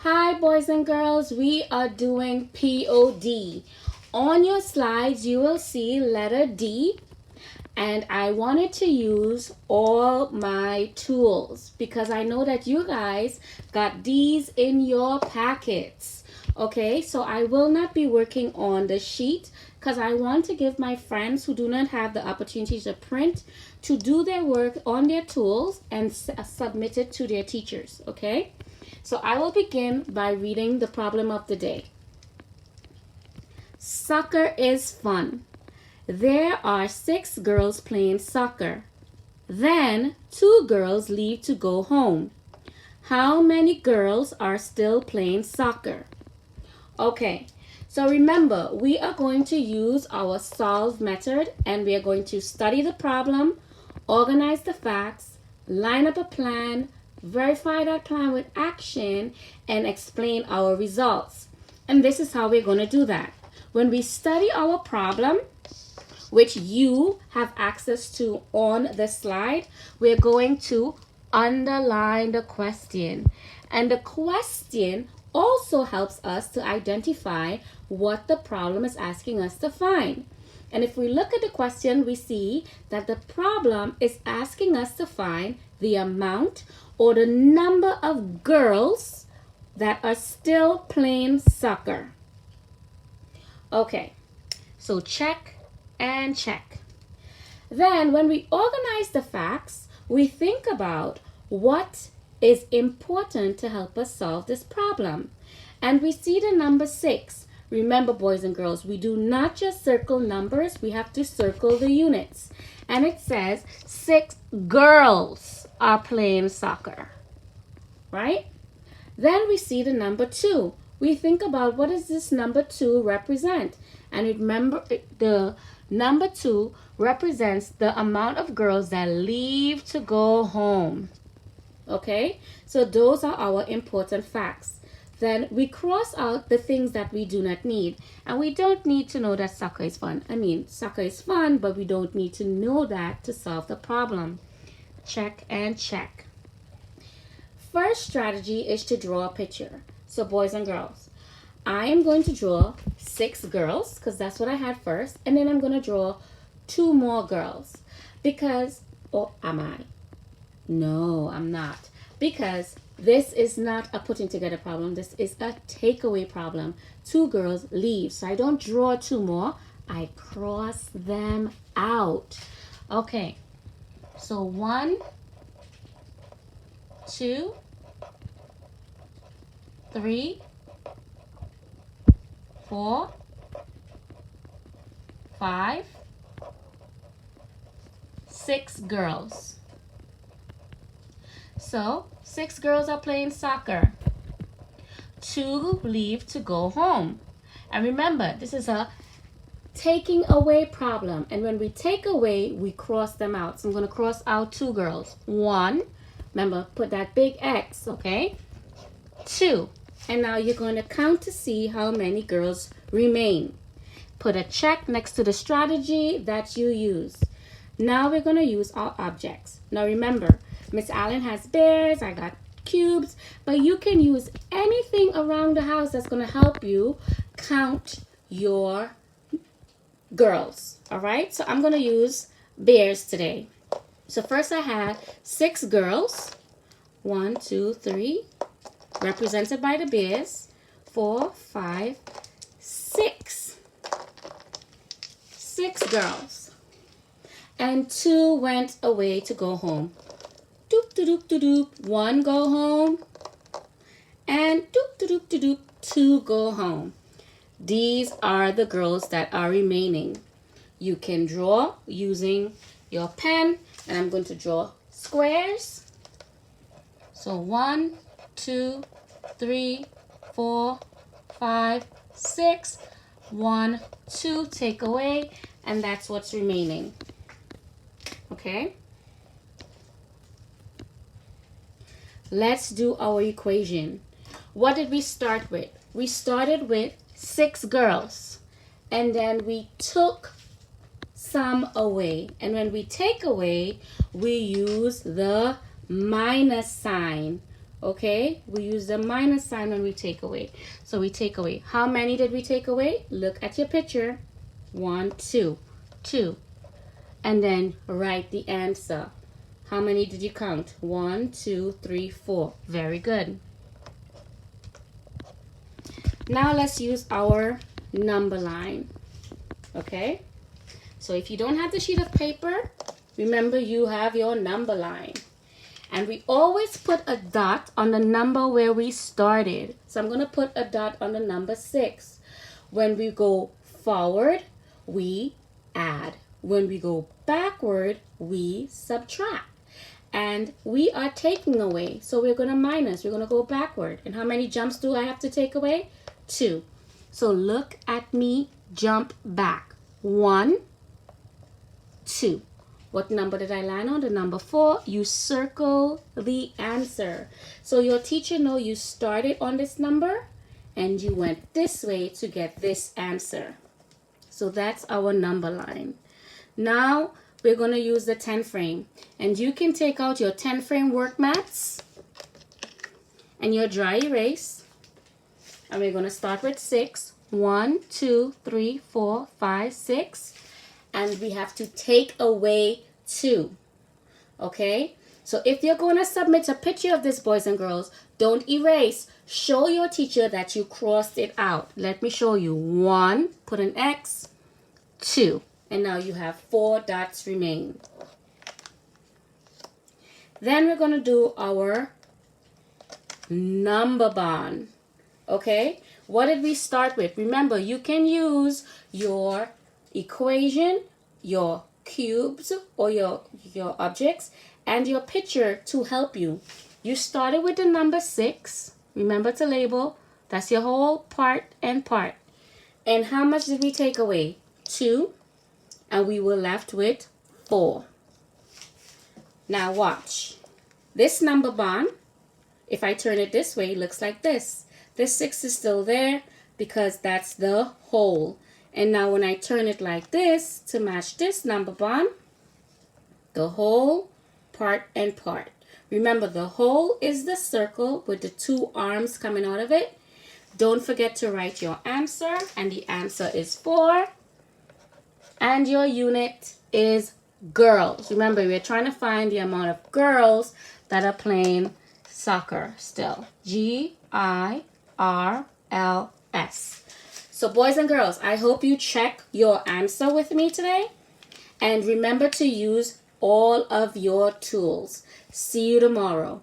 Hi boys and girls, we are doing POD. On your slides you will see letter D, and I wanted to use all my tools because I know that you guys got these in your packets. Okay, so I will not be working on the sheet because I want to give my friends who do not have the opportunity to print to do their work on their tools and submit it to their teachers. Okay, so I will begin by reading the problem of the day. Soccer is fun. There are 6 girls playing soccer. Then 2 girls leave to go home. How many girls are still playing soccer? Okay, so remember, we are going to use our solve method and we are going to study the problem, organize the facts, line up a plan, verify that plan with action, and explain our results. And this is how we're going to do that. When we study our problem, which you have access to on the slide, we're going to underline the question. And the question also helps us to identify what the problem is asking us to find. And if we look at the question, we see that the problem is asking us to find the amount or the number of girls that are still playing soccer. Okay, so check and check. Then when we organize the facts, we think about what is important to help us solve this problem. And we see the number 6. Remember, boys and girls, we do not just circle numbers, we have to circle the units. And it says 6 girls are playing soccer, right? Then we see the number 2. We think about what does this number 2 represent? And remember, the number 2 represents the amount of girls that leave to go home. Okay, so those are our important facts. Then we cross out the things that we do not need. And we don't need to know that soccer is fun. I mean, soccer is fun, but we don't need to know that to solve the problem. Check and check. First strategy is to draw a picture. So boys and girls, I am going to draw 6 girls because that's what I had first. And then I'm going to draw 2 more girls because, or am I? No, I'm not. Because this is not a putting together problem. This is a takeaway problem. 2 girls leave. So I don't draw 2 more. I cross them out. Okay. So 1, 2, 3, 4, 5, 6 girls. So 6 girls are playing soccer. 2 leave to go home. And remember, this is a taking away problem. And when we take away, we cross them out. So I'm going to cross out 2 girls. 1, remember, put that big X, okay? 2. And now you're going to count to see how many girls remain. Put a check next to the strategy that you use. Now we're going to use our objects. Now remember, Miss Allen has bears, I got cubes, but you can use anything around the house that's going to help you count your girls. All right, so I'm going to use bears today. So first I had 6 girls. 1, 2, 3, represented by the bears. 4, 5, 6. 6 girls. And 2 went away to go home. Doop, doop, doop, doop. 1 go home. And doop, doop, doop, doop. 2 go home. These are the girls that are remaining. You can draw using your pen. And I'm going to draw squares. So 1, 2, 3, 4, 5, 6. 1, 2, take away. And that's what's remaining. Okay? Let's do our equation. What did we start with? We started with 6 girls. And then we took some away. And when we take away, we use the minus sign. Okay, we use the minus sign when we take away. So we take away. How many did we take away? Look at your picture. 1, 2, 2. And then write the answer. How many did you count? 1, 2, 3, 4. Very good. Now let's use our number line. Okay? So if you don't have the sheet of paper, remember you have your number line. And we always put a dot on the number where we started. So I'm going to put a dot on the number 6. When we go forward, we add. When we go backward, we subtract. And we are taking away. So we're going to minus. We're going to go backward. And how many jumps do I have to take away? 2. So look at me jump back. 1, 2. What number did I land on? The number 4. You circle the answer. So your teacher knows you started on this number and you went this way to get this answer. So that's our number line. Now we're going to use the 10 frame. And you can take out your 10 frame work mats and your dry erase. And we're going to start with 6. 1, 2, 3, 4, 5, 6. And we have to take away 2. Okay? So if you're going to submit a picture of this, boys and girls, don't erase. Show your teacher that you crossed it out. Let me show you. 1, put an X, 2. And now you have 4 dots remain. Then we're going to do our number bond. Okay? What did we start with? Remember, you can use your equation, your cubes or your objects, and your picture to help you. You started with the number 6. Remember to label. That's your whole part and part. And how much did we take away? 2. And we were left with 4. Now watch. This number bond, if I turn it this way, it looks like this. This 6 is still there because that's the whole. And now when I turn it like this to match this number bond, the whole, part, and part. Remember, the whole is the circle with the 2 arms coming out of it. Don't forget to write your answer, and the answer is 4. And your unit is girls. Remember, we're trying to find the amount of girls that are playing soccer still. GIRLS. So boys and girls, I hope you check your answer with me today. And remember to use all of your tools. See you tomorrow.